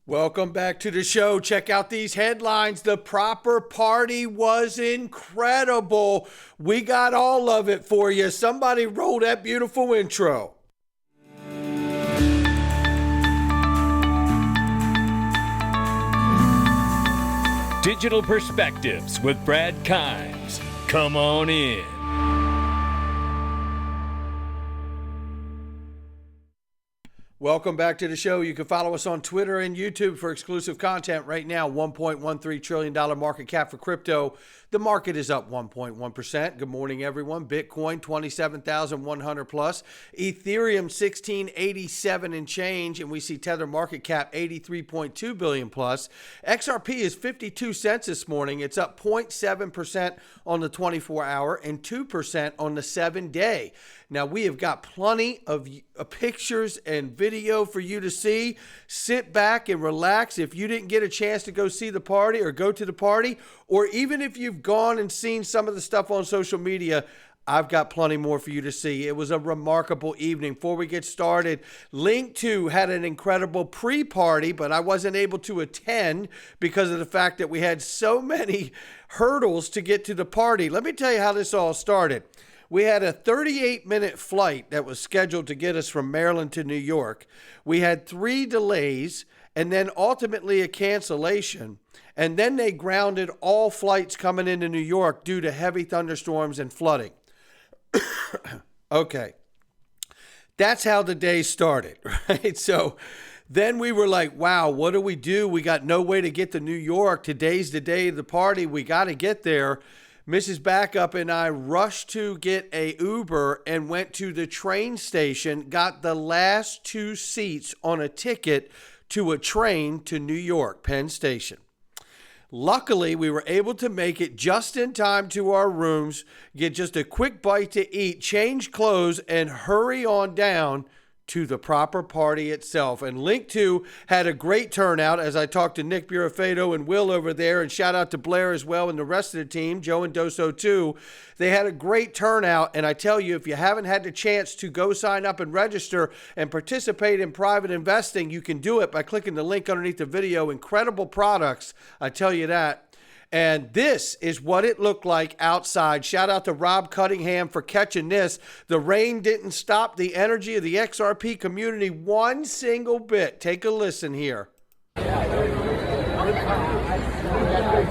Welcome back to the show. Check out these headlines. The proper party was incredible. We got all of it for you. Somebody roll that beautiful intro. Digital Perspectives with Brad Kimes. Come on in. Welcome back to the show. You can follow us on Twitter and YouTube for exclusive content. Right now, $1.13 trillion market cap for crypto. The market is up 1.1%. Good morning, everyone. Bitcoin, 27,100 plus. Ethereum, 1687 and change. And we see Tether market cap, 83.2 billion plus. XRP is 52 cents this morning. It's up 0.7% on the 24-hour and 2% on the 7-day. Now, we have got plenty of pictures and video for you to see. Sit back and relax. If you didn't get a chance to go see the party or go to the party, or even if you've gone and seen some of the stuff on social media, I've got plenty more for you to see. It was a remarkable evening. Before we get started, Link 2 had an incredible pre-party, but I wasn't able to attend because of the fact that we had so many hurdles to get to the party. Let me tell you how this all started. We had a 38-minute flight that was scheduled to get us from Maryland to New York. We had 3 delays and then ultimately a cancellation. And then they grounded all flights coming into New York due to heavy thunderstorms and flooding. Okay. That's how the day started, right? So then we were like, wow, what do we do? We got no way to get to New York. Today's the day of the party. We got to get there. Mrs. Backup and I rushed to get a Uber and went to the train station, got the last 2 seats on a ticket to a train to New York, Penn Station. Luckily, we were able to make it just in time to our rooms, get just a quick bite to eat, change clothes, and hurry on down to the proper party itself. And Link 2 had a great turnout as I talked to Nick Burafedo and Will over there, and shout out to Blair as well and the rest of the team, Joe and Doso too. They had a great turnout, and I tell you, if you haven't had the chance to go sign up and register and participate in private investing, you can do it by clicking the link underneath the video. Incredible products, I tell you that. And this is what it looked like outside. Shout out to Rob Cunningham for catching this. The rain didn't stop the energy of the XRP community one single bit. Take a listen here.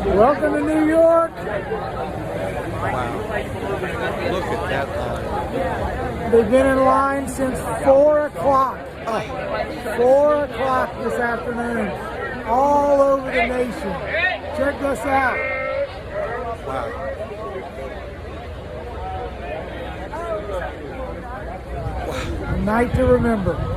Welcome to New York. Wow. Look at that line. They've been in line since 4 o'clock. 4 o'clock this afternoon. All over the nation. Check this out. Wow. A night to remember.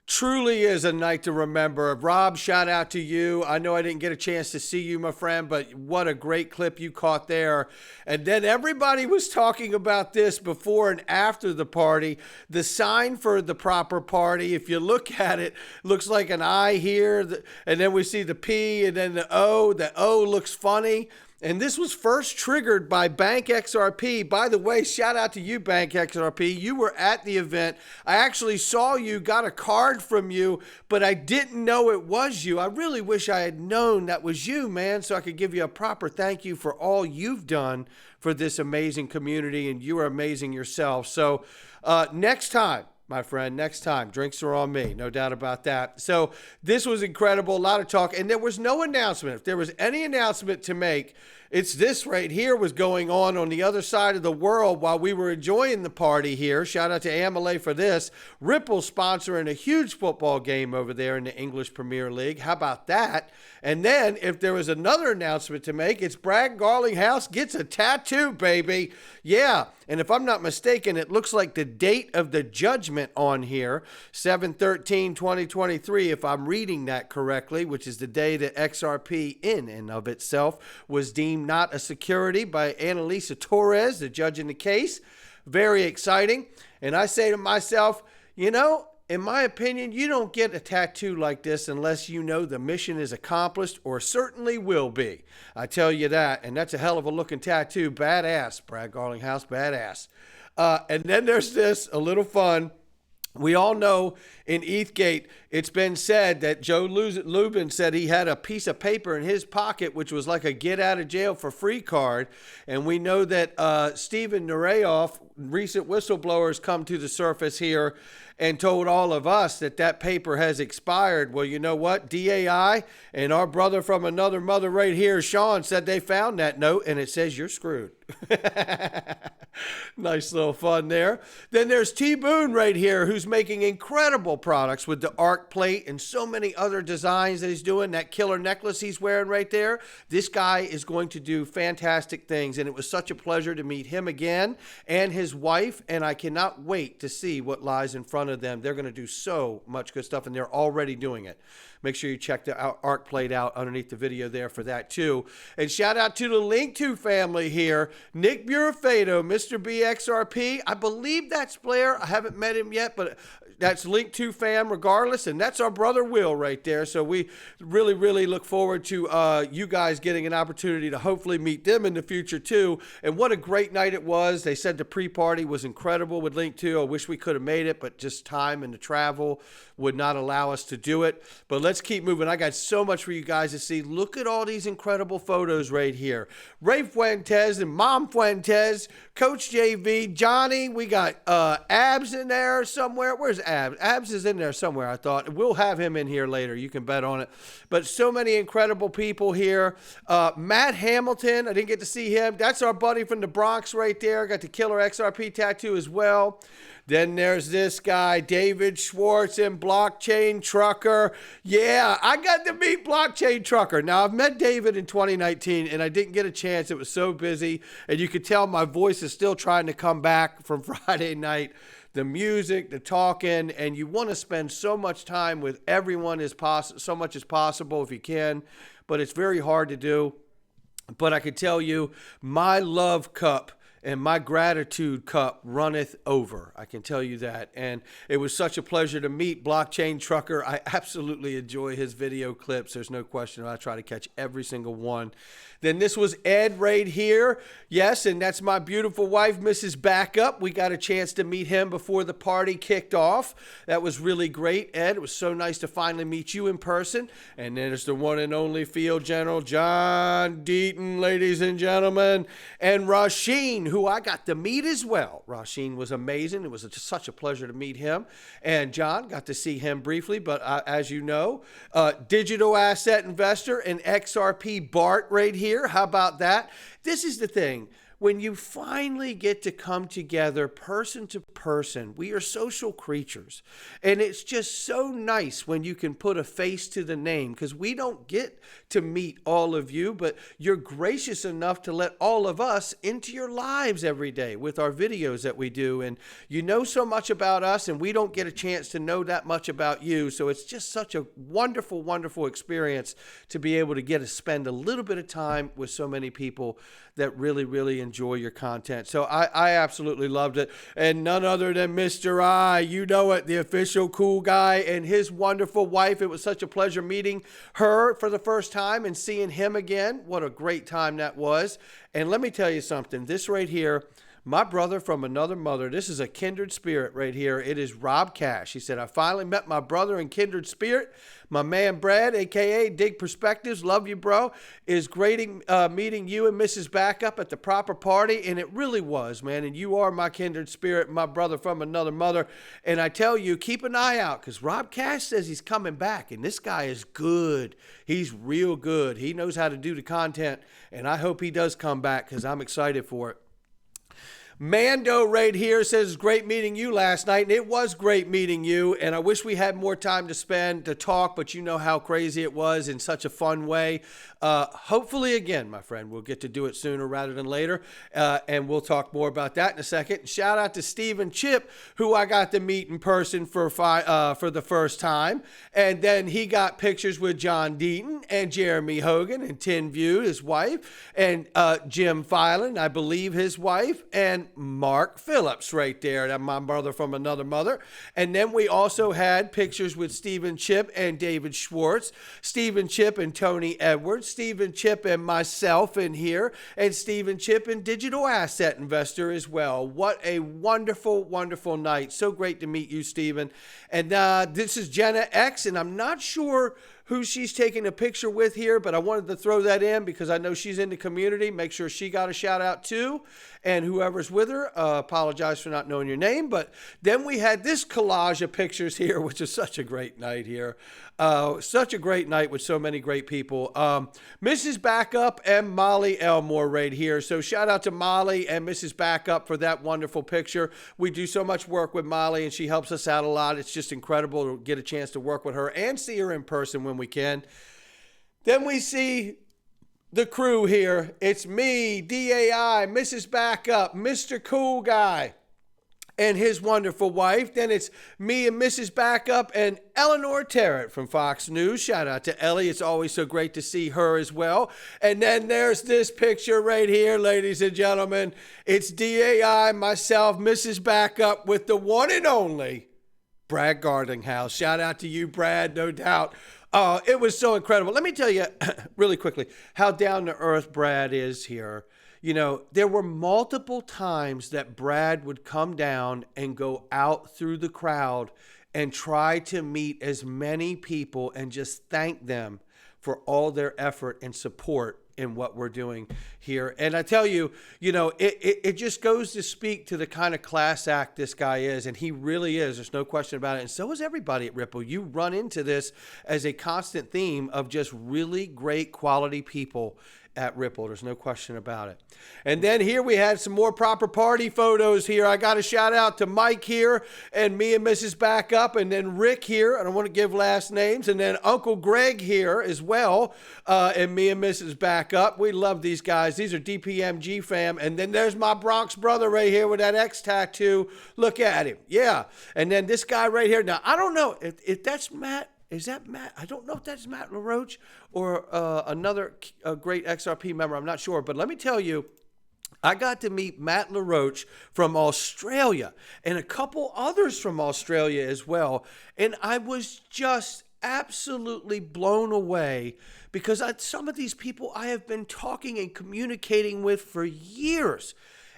Truly is a night to remember. Rob, shout out to you. I know I didn't get a chance to see you, my friend, but what a great clip you caught there. And then everybody was talking about this before and after the party. The sign for the proper party, if you look at it, looks like an I here, and then we see the P and then the O. The O looks funny. And this was first triggered by Bank XRP. By the way, shout out to you, Bank XRP. You were at the event. I actually saw you, got a card from you, but I didn't know it was you. I really wish I had known that was you, man, so I could give you a proper thank you for all you've done for this amazing community, and you are amazing yourself. So next time, my friend, next time, drinks are on me, no doubt about that. So this was incredible, a lot of talk, and there was no announcement. If there was any announcement to make, it's this right here was going on the other side of the world while we were enjoying the party here. Shout out to Amelie for this. Ripple sponsoring a huge football game over there in the English Premier League. How about that? And then if there was another announcement to make, it's Brad Garlinghouse gets a tattoo, baby. Yeah, and if I'm not mistaken, it looks like the date of the judgment on here, 7/13/2023, if I'm reading that correctly, which is the day that XRP in and of itself was deemed not a security by Annalisa Torres, the judge in the case. Very exciting. And I say to myself, you know, in my opinion, you don't get a tattoo like this unless you know the mission is accomplished, or certainly will be. I tell you that. And that's a hell of a looking tattoo. Badass, Brad Garlinghouse, badass. And then there's this, a little fun. We all know in ETHgate, it's been said that Joe Lubin said he had a piece of paper in his pocket, which was like a get out of jail for free card. And we know that Stephen Nureyev, recent whistleblowers, come to the surface here and told all of us that that paper has expired. Well, you know what? DAI and our brother from another mother right here, Sean, said they found that note and it says you're screwed. Nice little fun there. Then there's T Boone right here, who's making incredible products with the arc plate and so many other designs that he's doing. That killer necklace he's wearing right there. This guy is going to do fantastic things, and it was such a pleasure to meet him again and his wife, and I cannot wait to see what lies in front of them. They're going to do so much good stuff, and they're already doing it. Make sure you check the arc plate out underneath the video there for that too. And shout out to the Link2 family here. Nick Burafedo, Mr. BXRP. I believe that's Blair. I haven't met him yet, but that's Link2 fam regardless. And that's our brother Will right there. So we really, really look forward to you guys getting an opportunity to hopefully meet them in the future too. And what a great night it was. They said the pre-party was incredible with Link2. I wish we could have made it, but just time and the travel would not allow us to do it. But let's keep moving. I got so much for you guys to see. Look at all these incredible photos right here. Ray Fuentes and Mom Fuentes, Coach JV, Johnny. We got Abs in there somewhere. Where's Abs? Abs is in there somewhere, I thought. We'll have him in here later. You can bet on it. But so many incredible people here. Matt Hamilton, I didn't get to see him. That's our buddy from the Bronx right there. Got the killer XRP tattoo as well. Then there's this guy, David Schwartz and Blockchain Trucker. Yeah, I got to meet Blockchain Trucker. Now, I've met David in 2019, and I didn't get a chance. It was so busy, and you could tell my voice is still trying to come back from Friday night. The music, the talking, and you want to spend so much time with everyone so much as possible if you can, but it's very hard to do. But I can tell you, my love cup and my gratitude cup runneth over. I can tell you that. And it was such a pleasure to meet Blockchain Trucker. I absolutely enjoy his video clips. There's no question. I try to catch every single one. Then this was Ed right here. Yes, and that's my beautiful wife, Mrs. Backup. We got a chance to meet him before the party kicked off. That was really great, Ed. It was so nice to finally meet you in person. And then there's the one and only Field General John Deaton, ladies and gentlemen. And Rasheen, who I got to meet as well. Rasheen was amazing. It was such a pleasure to meet him. And John, got to see him briefly, but as you know, digital asset investor and XRP Bart right here. How about that? This is the thing. When you finally get to come together person to person, we are social creatures. And it's just so nice when you can put a face to the name, because we don't get to meet all of you, but you're gracious enough to let all of us into your lives every day with our videos that we do. And you know so much about us, and we don't get a chance to know that much about you. So it's just such a wonderful, wonderful experience to be able to get to spend a little bit of time with so many people that really, really enjoy your content. So I absolutely loved it. And none other than Mr. I, you know it, the official cool guy, and his wonderful wife. It was such a pleasure meeting her for the first time and seeing him again. What a great time that was. And let me tell you something, this right here, my brother from another mother, this is a kindred spirit right here. It is Rob Cash. He said, I finally met my brother in kindred spirit. My man Brad, a.k.a. Dig Perspectives, love you, bro, is great meeting you and Mrs. Backup at the proper party. And it really was, man. And you are my kindred spirit, my brother from another mother. And I tell you, keep an eye out, because Rob Cash says he's coming back. And this guy is good. He's real good. He knows how to do the content. And I hope he does come back, because I'm excited for it. Mando right here says, great meeting you last night. And it was great meeting you. And I wish we had more time to spend to talk, but you know how crazy it was in such a fun way. Hopefully, again, my friend, we'll get to do it sooner rather than later. And we'll talk more about that in a second. Shout out to Steve and Chip, who I got to meet in person for the first time. And then he got pictures with John Deaton and Jeremy Hogan and Tin View, his wife, and Jim Filan, I believe his wife, and Mark Phillips right there. That's my brother from another mother. And then we also had pictures with Stephen Chip and David Schwartz, Stephen Chip and Tony Edwards, Stephen Chip and myself in here, and Stephen Chip and Digital Asset Investor as well. What a wonderful, wonderful night. So great to meet you, Stephen. And this is Jenna X, and I'm not sure who she's taking a picture with here, but I wanted to throw that in because I know she's in the community. Make sure she got a shout out too. And whoever's with her, apologize for not knowing your name. But then we had this collage of pictures here, which is such a great night here. Such a great night with so many great people. Mrs. Backup and Molly Elmore right here. So shout out to Molly and Mrs. Backup for that wonderful picture. We do so much work with Molly and she helps us out a lot. It's just incredible to get a chance to work with her and see her in person when we can. Then we see the crew here. It's me, DAI, Mrs. Backup, Mr. Cool Guy, and his wonderful wife. Then it's me and Mrs. Backup and Eleanor Terrett from Fox News. Shout out to Ellie. It's always so great to see her as well. And then there's this picture right here, ladies and gentlemen. It's DAI, myself, Mrs. Backup with the one and only Brad Garlinghouse. Shout out to you, Brad, no doubt. It was so incredible. Let me tell you really quickly how down to earth Brad is here. You know, there were multiple times that Brad would come down and go out through the crowd and try to meet as many people and just thank them for all their effort and support in what we're doing here. And I tell you, you know, it just goes to speak to the kind of class act this guy is, and he really is. There's no question about it. And so is everybody at Ripple. You run into this as a constant theme of just really great quality people at Ripple. There's no question about it. And then here we had some more proper party photos here. I got a shout out to Mike here and me and Mrs. Backup, and then Rick here. I don't want to give last names. And then Uncle Greg here as well, and me and Mrs. Backup. We love these guys. These are DPMG fam. And then there's my Bronx brother right here with that X tattoo. Look at him. Yeah. And then this guy right here. Now, I don't know if that's Matt. Is that Matt? I don't know if that's Matt LaRoche or another great XRP member. I'm not sure. But let me tell you, I got to meet Matt LaRoche from Australia and a couple others from Australia as well. And I was just absolutely blown away because some of these people I have been talking and communicating with for years.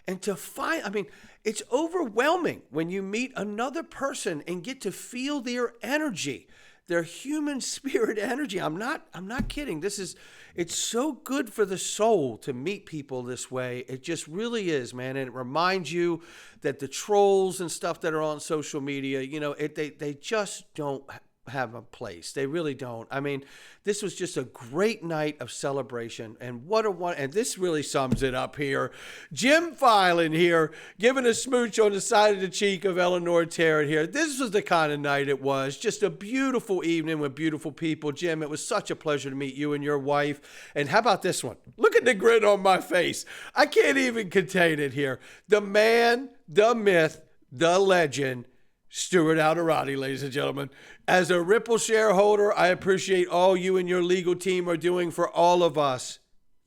And to find, I mean, it's overwhelming when you meet another person and get to feel their energy. Their human spirit energy. I'm not kidding. It's so good for the soul to meet people this way. It just really is, man. And it reminds you that the trolls and stuff that are on social media, you know, they just don't have a place. They really don't. I mean, this was just a great night of celebration, and and this really sums it up here. Jim Filan here, giving a smooch on the side of the cheek of Eleanor Terrett here. This was the kind of night it was. Just a beautiful evening with beautiful people. Jim, it was such a pleasure to meet you and your wife. And how about this one? Look at the grin on my face. I can't even contain it here. The man, the myth, the legend, Stuart Alderati, ladies and gentlemen. As a Ripple shareholder, I appreciate all you and your legal team are doing for all of us.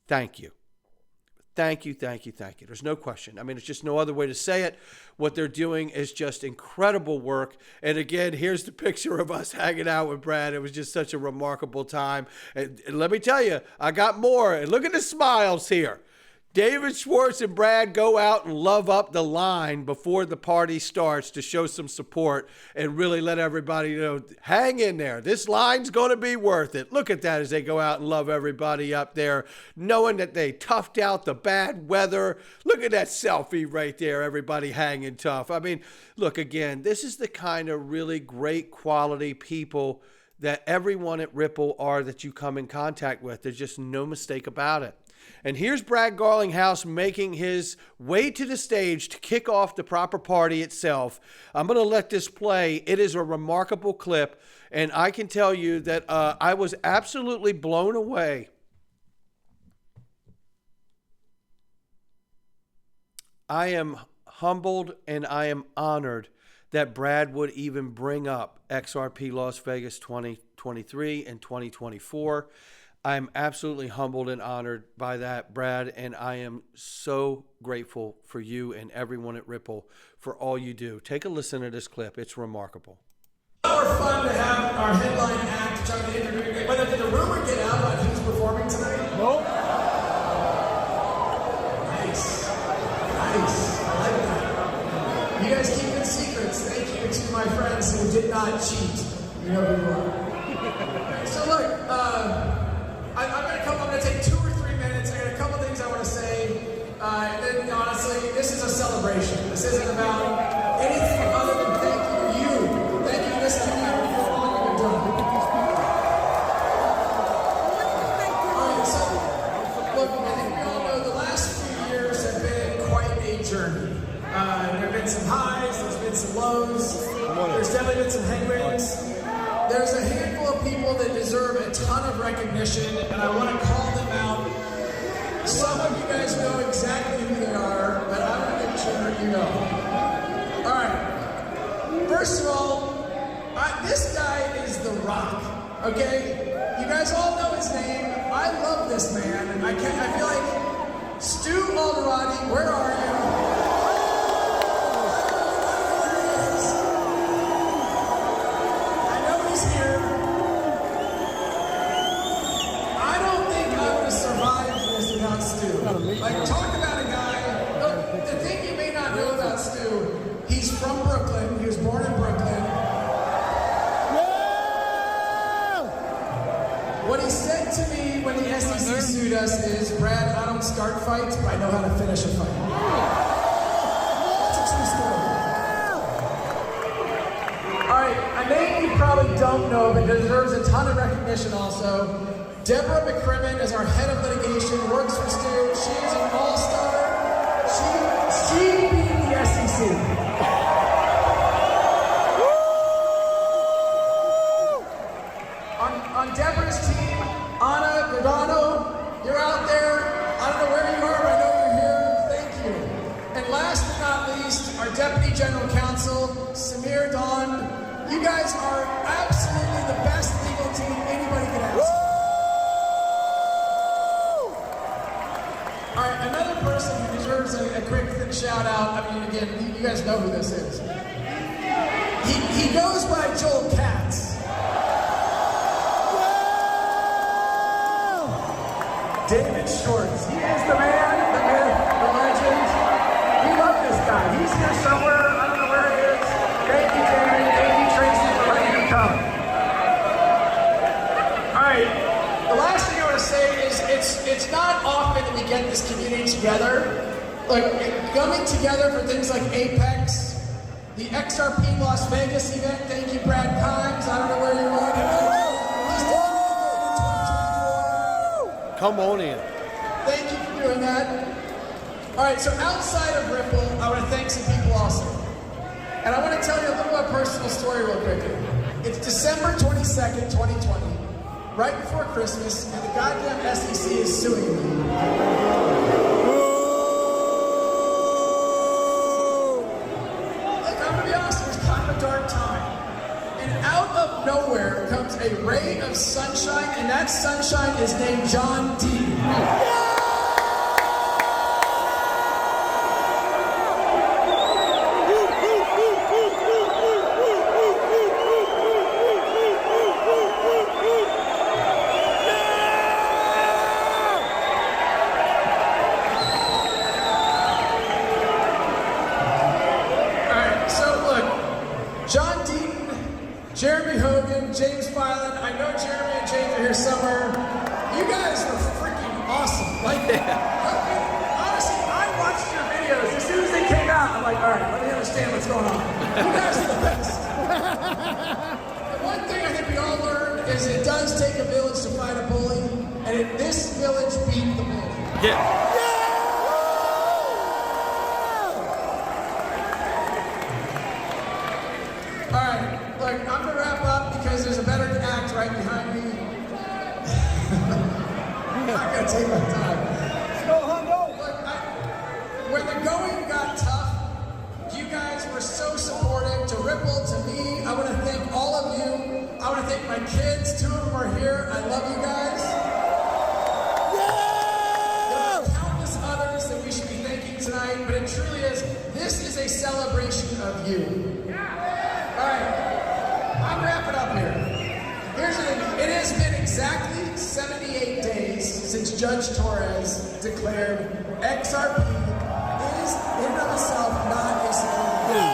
Thank you. Thank you, thank you, thank you. There's no question. I mean, it's just no other way to say it. What they're doing is just incredible work. And again, here's the picture of us hanging out with Brad. It was just such a remarkable time. And let me tell you, I got more. And look at the smiles here. David Schwartz and Brad go out and love up the line before the party starts to show some support and really let everybody know, hang in there. This line's going to be worth it. Look at that as they go out and love everybody up there, knowing that they toughed out the bad weather. Look at that selfie right there, everybody hanging tough. I mean, look, again, this is the kind of really great quality people that everyone at Ripple are that you come in contact with. There's just no mistake about it. And here's Brad Garlinghouse making his way to the stage to kick off the proper party itself. I'm going to let this play. It is a remarkable clip, and I can tell you that I was absolutely blown away. I am humbled and I am honored that Brad would even bring up XRP Las Vegas 2023 and 2024. I'm absolutely humbled and honored by that, Brad, and I am so grateful for you and everyone at Ripple for all you do. Take a listen to this clip. It's remarkable. More fun to have our headline act trying to interview. But did the rumor get out about who's performing tonight? Nope. Nice. I like that. You guys keep it secrets. Thank you to my friends who did not cheat. You know who you are. So look, I'm going to take 2 or 3 minutes. I got a couple things I want to say. And then honestly, this is a celebration. This isn't about anything other than thank you. Thank you, this community, for all you've done. All right, so look, I think we all know the last few years have been quite a journey. There have been some highs, there's been some lows, there's definitely been some headwinds. There's a handful of people that deserve a ton of recognition, and I want to call them out. Some of you guys know exactly who they are, but I want to make sure you know. All right. First of all, this guy is The Rock, okay? You guys all know his name. I love this man, and I feel like Stu Alderati, where are you? Here. I don't think I would have survived this without Stu. Like, talk about a guy. Look, the thing you may not know about Stu, he's from Brooklyn. He was born in Brooklyn. What he said to me when the SEC sued us is, Brad, I don't start fights, but I know how to finish a fight. That's a true story. All right, a name you probably don't know, but deserves a ton of recognition also. Deborah McCrimmon is our head of litigation, works for Stu. She is an all-star. She beat the SEC. On Deborah's team, Anna Gordano, you're out there. I don't know where you are, but I know you're here. Thank you. And last but not least, our Deputy General Counsel, Samir Dawn. You guys are absolutely the best legal team anybody could ask. All right, another person who deserves a quick shout out. I mean, again, you guys know who this is. He goes by Joel Katz. David Shorts. He is the man, the myth, the legend. We love this guy. He's here somewhere. I don't know where he is. Thank you, David. Thank you, Tracy, for letting him come. All right. The last thing I want to say is it's not often that we get this community together. Like, coming together for things like Apex, the XRP Las Vegas event. Thank you, Brad Kimes. I don't know where you're going. Come on in. Thank you for doing that. All right, so outside of Ripple, I want to thank some people also. And I want to tell you a little bit of a personal story real quickly. It's December 22nd, 2020, right before Christmas, and the goddamn SEC is suing me. Like, I'm going to be honest, it was kind of a dark time. And out of nowhere comes a ray of sunshine, and that sunshine is named John D. Jeremy Hogan, James Filan, I know Jeremy and James are here somewhere. You guys are freaking awesome. Like, honestly, I watched your videos. As soon as they came out, I'm like, all right, let me understand what's going on. You guys are the best. The one thing I think we all learned is it does take a village to fight a bully, and this village beat the bully. Yeah. All right. Look, I'm going to wrap up because there's a better act right behind me. I'm not going to take my time. Look, when the going got tough, you guys were so supportive to Ripple, to me. I want to thank all of you. I want to thank my kids. 2 of them are here. I love you guys. you. All right, I'm wrapping up here. Here's the thing. It has been exactly 78 days since Judge Torres declared XRP is in and of itself not a security.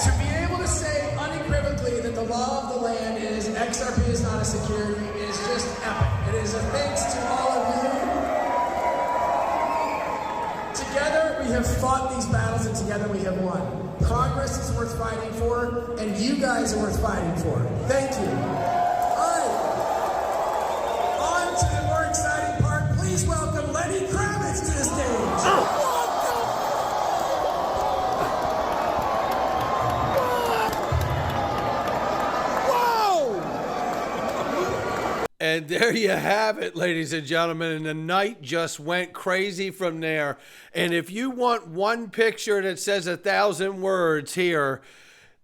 To be able to say unequivocally that the law of the land is XRP is not a security is just epic. It is a thanks to all of you. Together we have fought these battles and together we have won. Progress is worth fighting for, and you guys are worth fighting for. Thank you. All right. On to the more exciting part. Please welcome Lenny Kravitz to the stage. And there you have it, ladies and gentlemen. And the night just went crazy from there. And if you want one picture that says 1,000 words here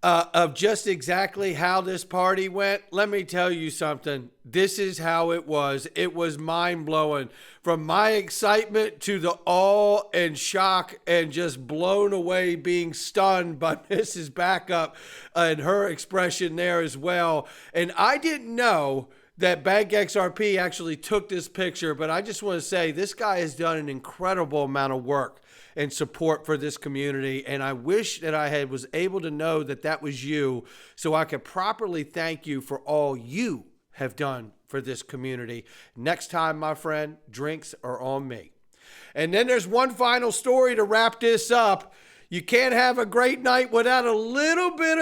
of just exactly how this party went, let me tell you something. This is how it was. It was mind-blowing. From my excitement to the awe and shock and just blown away, being stunned by Mrs. Backup and her expression there as well. And I didn't know that Bank XRP actually took this picture, but I just want to say this guy has done an incredible amount of work and support for this community, and I wish that I was able to know that that was you so I could properly thank you for all you have done for this community. Next time, my friend, drinks are on me. And then there's one final story to wrap this up. You can't have a great night without a little bit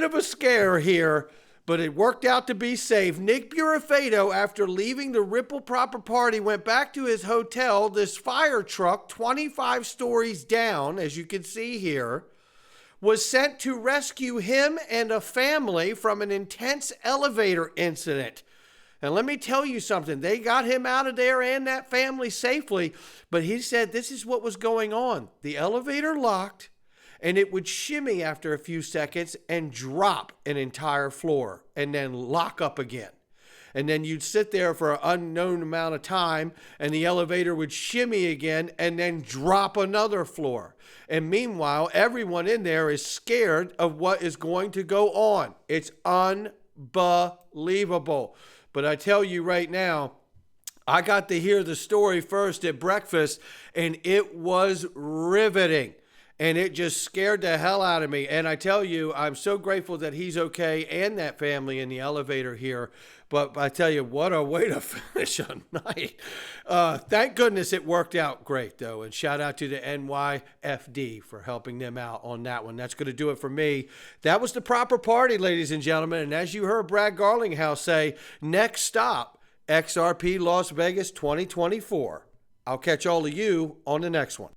of a scare here. But it worked out to be safe. Nick Burafedo, after leaving the Ripple Proper Party, went back to his hotel. This fire truck, 25 stories down, as you can see here, was sent to rescue him and a family from an intense elevator incident. And let me tell you something. They got him out of there and that family safely. But he said this is what was going on. The elevator locked, and it would shimmy after a few seconds and drop an entire floor and then lock up again. And then you'd sit there for an unknown amount of time and the elevator would shimmy again and then drop another floor. And meanwhile, everyone in there is scared of what is going to go on. It's unbelievable. But I tell you right now, I got to hear the story first at breakfast and it was riveting. And it just scared the hell out of me. And I tell you, I'm so grateful that he's okay and that family in the elevator here. But I tell you, what a way to finish a night. Thank goodness it worked out great, though. And shout out to the NYFD for helping them out on that one. That's going to do it for me. That was the proper party, ladies and gentlemen. And as you heard Brad Garlinghouse say, next stop, XRP Las Vegas 2024. I'll catch all of you on the next one.